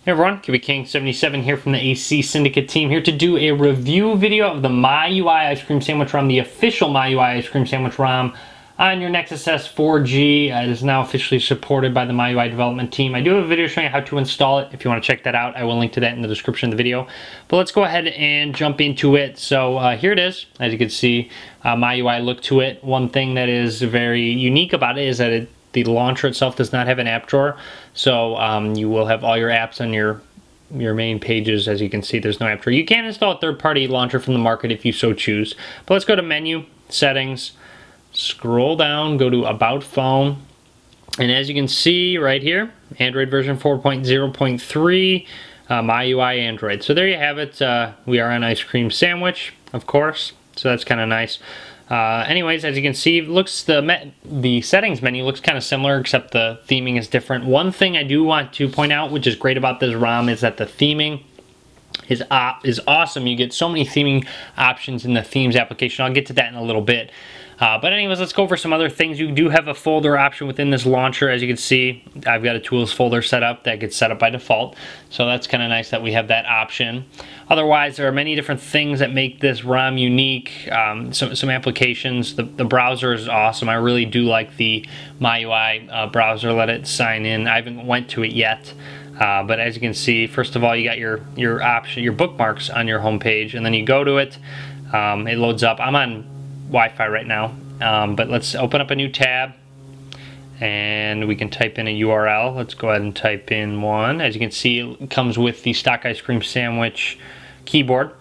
Hey everyone, KBKing77 here from the AC Syndicate team, here to do a review video of the MIUI ice cream sandwich ROM, the official MIUI ice cream sandwich ROM on your Nexus S 4G. It is now officially supported by the MIUI development team. I do have a video showing you how to install it. If you want to check that out, I will link to that in the description of the video. But let's go ahead and jump into it. So here it is. As you can see, MIUI look to it. One thing that is very unique about it is that the launcher itself does not have an app drawer, so you will have all your apps on your main pages. As you can see, there's no app drawer. You can install a third-party launcher from the market if you so choose. But let's go to Menu, Settings, scroll down, go to About Phone, and as you can see right here, Android version 4.0.3, MIUI Android. So there you have it. We are on Ice Cream Sandwich, of course, so that's kind of nice. Anyways, as you can see, the settings menu looks kind of similar, except the theming is different. One thing I do want to point out, which is great about this ROM, is that the theming is awesome. You get so many theming options in the themes application. I'll get to that in a little bit. But anyways, let's go over some other things. You do have a folder option within this launcher. As you can see, I've got a tools folder set up that gets set up by default. So that's kind of nice that we have that option. Otherwise, there are many different things that make this ROM unique. Some applications. The browser is awesome. I really do like the MIUI browser. Let it sign in. I haven't went to it yet. But as you can see, first of all, you got your bookmarks on your home page, and then you go to it. It loads up. I'm on Wi-Fi right now, but let's open up a new tab, and we can type in a URL. Let's go ahead and type in one. As you can see, it comes with the stock ice cream sandwich keyboard,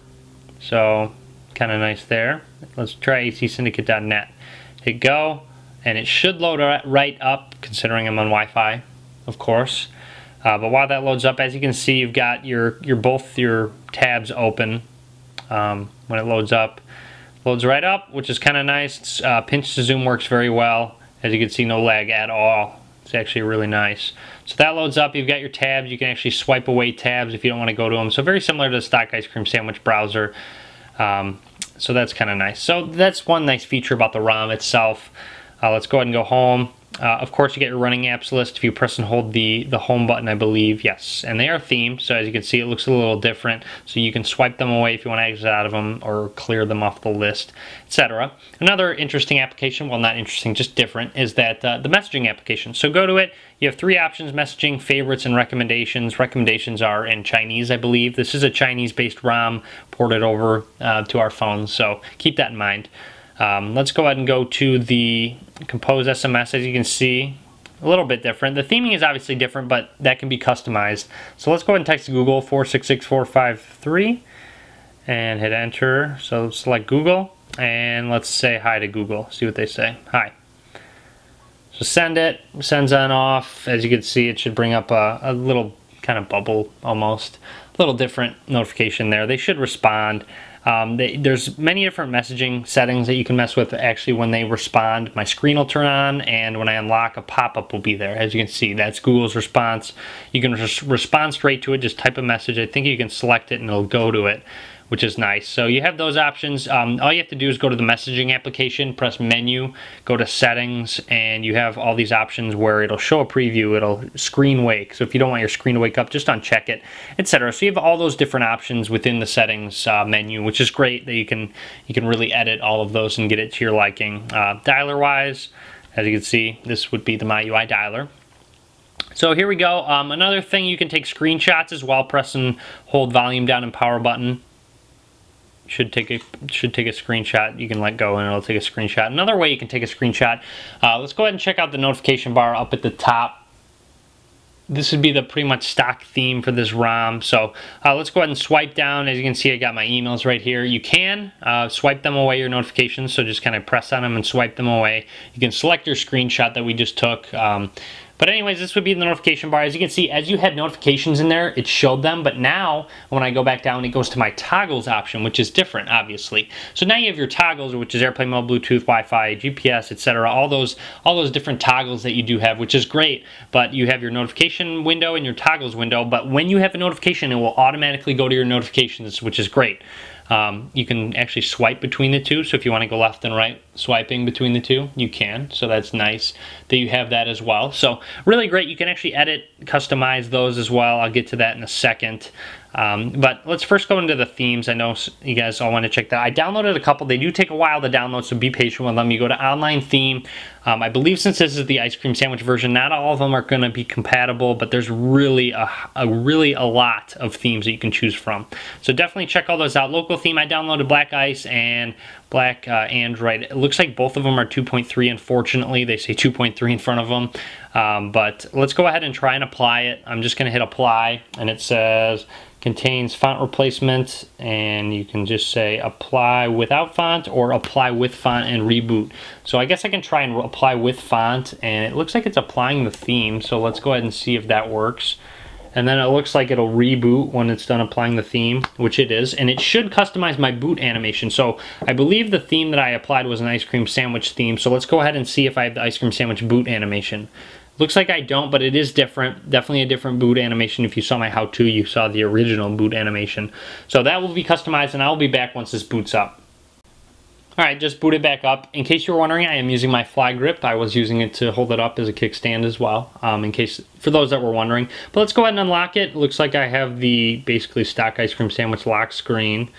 so kind of nice there. Let's try acsyndicate.net. Hit go, and it should load right up, considering I'm on Wi-Fi, of course. But while that loads up, as you can see, you've got both your tabs open. When it loads up, loads right up, which is kind of nice. Pinch to zoom works very well. As you can see, no lag at all. It's actually really nice. So that loads up. You've got your tabs. You can actually swipe away tabs if you don't want to go to them. So very similar to the stock ice cream sandwich browser. So that's kind of nice. So that's one nice feature about the ROM itself. Let's go ahead and go home. Of course, you get your running apps list if you press and hold the home button, I believe. Yes, and they are themed, so as you can see, it looks a little different. So you can swipe them away if you want to exit out of them or clear them off the list, etc. Another interesting application, well, not interesting, just different, is that the messaging application. So go to it. You have three options: messaging, favorites, and recommendations. Recommendations are in Chinese, I believe. This is a Chinese-based ROM ported over to our phones, so keep that in mind. Let's go ahead and go to the Compose SMS. As you can see, a little bit different. The theming is obviously different, but that can be customized. So let's go ahead and text Google 466453 and hit enter. So select Google, and let's say hi to Google. See what they say. Hi. So send it. Sends on off. As you can see, it should bring up a little kind of bubble almost. A little different notification there. They should respond. There's many different messaging settings that you can mess with. Actually, when they respond, my screen will turn on, and when I unlock, a pop-up will be there. As you can see, that's Google's response. You can just respond straight to it. Just type a message. I think you can select it and it'll go to it, which is nice. So you have those options. All you have to do is go to the messaging application, press menu, go to settings, and you have all these options where it'll show a preview, it'll screen wake. So if you don't want your screen to wake up, just uncheck it, etc. So you have all those different options within the settings menu, which is great that you can really edit all of those and get it to your liking. Dialer wise, as you can see, this would be the MIUI dialer. So here we go. Another thing, you can take screenshots as well. Press and hold volume down and power button. Should take a screenshot. You can let go and it'll take a screenshot. Another way you can take a screenshot, let's go ahead and check out the notification bar up at the top. This would be the pretty much stock theme for this ROM. So let's go ahead and swipe down. As you can see, I got my emails right here. You can swipe them away, your notifications, so just kind of press on them and swipe them away. You can select your screenshot that we just took. But anyways, this would be the notification bar. As you can see, as you had notifications in there, it showed them. But now, when I go back down, it goes to my toggles option, which is different, obviously. So now you have your toggles, which is airplane mode, Bluetooth, Wi-Fi, GPS, etc. All those different toggles that you do have, which is great. But you have your notification window and your toggles window. But when you have a notification, it will automatically go to your notifications, which is great. You can actually swipe between the two, so if you want to go left and right swiping between the two, you can. So that's nice that you have that as well. So really great. You can actually edit, customize those as well. I'll get to that in a second. But let's first go into the themes. I know you guys all want to check that. I downloaded a couple. They do take a while to download, so be patient with them. You go to online theme. I believe since this is the ice cream sandwich version, not all of them are going to be compatible, but there's really a lot of themes that you can choose from. So definitely check all those out. Local theme, I downloaded Black Ice and Black Android. It looks like both of them are 2.3, unfortunately. They say 2.3 in front of them. But let's go ahead and try and apply it. I'm just going to hit apply, and it says contains font replacement, and you can just say apply without font or apply with font and reboot. So I guess I can try and apply with font, and it looks like it's applying the theme. So let's go ahead and see if that works. And then it looks like it'll reboot when it's done applying the theme, which it is, and it should customize my boot animation. So I believe the theme that I applied was an ice cream sandwich theme. So let's go ahead and see if I have the ice cream sandwich boot animation. Looks like I don't, but it is different. Definitely a different boot animation. If you saw my how-to, you saw the original boot animation. So that will be customized, and I'll be back once this boots up. Alright, just booted back up. In case you were wondering, I am using my fly grip. I was using it to hold it up as a kickstand as well, for those that were wondering. But let's go ahead and unlock it. Looks like I have the basically stock ice cream sandwich lock screen.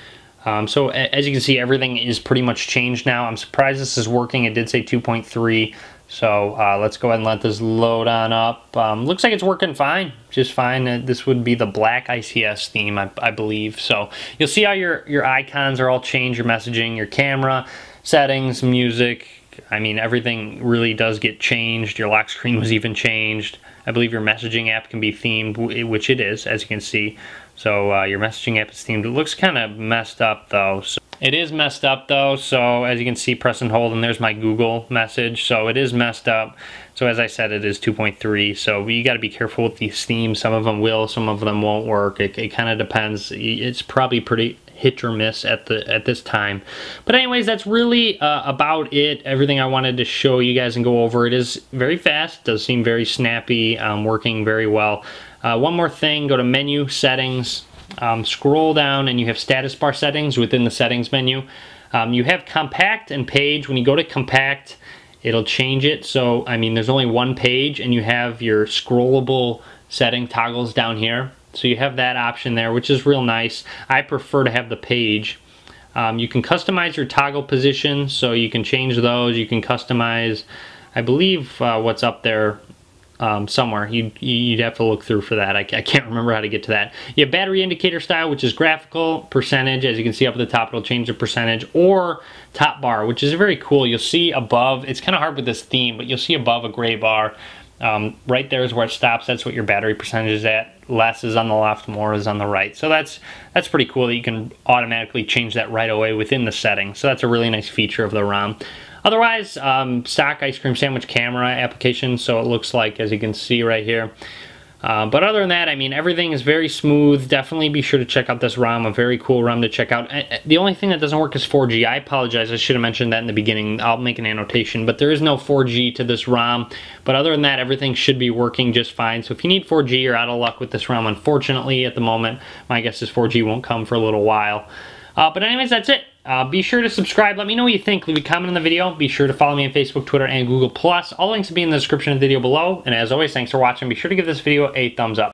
So as you can see, everything is pretty much changed now. I'm surprised this is working. It did say 2.3. So let's go ahead and let this load on up. Looks like it's working fine, just fine. This would be the black ICS theme, I believe. So you'll see how your icons are all changed, your messaging, your camera, settings, music. I mean, everything really does get changed. Your lock screen was even changed. I believe your messaging app can be themed, which it is, as you can see. So your messaging app is themed. It looks kind of messed up though. So it is messed up though, so as you can see, press and hold, and there's my Google message. So it is messed up. So as I said, it is 2.3. So you got to be careful with these themes. Some of them will, some of them won't work. It kind of depends. It's probably pretty hit or miss at this time. But anyways, that's really about it. Everything I wanted to show you guys and go over. It is very fast. Does seem very snappy. Working very well. One more thing. Go to menu settings. Scroll down and you have status bar settings within the settings menu. You have compact and page. When you go to compact, it'll change it. So I mean, there's only one page, and you have your scrollable setting toggles down here. So you have that option there, which is real nice. I prefer to have the page. You can customize your toggle position, so you can change those. You can customize, I believe, what's up there somewhere. You'd have to look through for that. I can't remember how to get to that. You have battery indicator style, which is graphical, percentage. As you can see up at the top, it'll change the percentage, or top bar, which is very cool. You'll see above, it's kind of hard with this theme, but you'll see above a gray bar. Right there is where it stops. That's what your battery percentage is at. Less is on the left, more is on the right. So that's pretty cool that you can automatically change that right away within the settings. So that's a really nice feature of the ROM. Otherwise, stock ice cream sandwich camera application, so it looks like, as you can see right here. But other than that, I mean, everything is very smooth. Definitely be sure to check out this ROM, a very cool ROM to check out. The only thing that doesn't work is 4G. I apologize, I should have mentioned that in the beginning. I'll make an annotation, but there is no 4G to this ROM. But other than that, everything should be working just fine. So if you need 4G, you're out of luck with this ROM. Unfortunately, at the moment, my guess is 4G won't come for a little while. But anyways, that's it. Be sure to subscribe. Let me know what you think. Leave a comment in the video. Be sure to follow me on Facebook, Twitter, and Google+. All links will be in the description of the video below. And as always, thanks for watching. Be sure to give this video a thumbs up.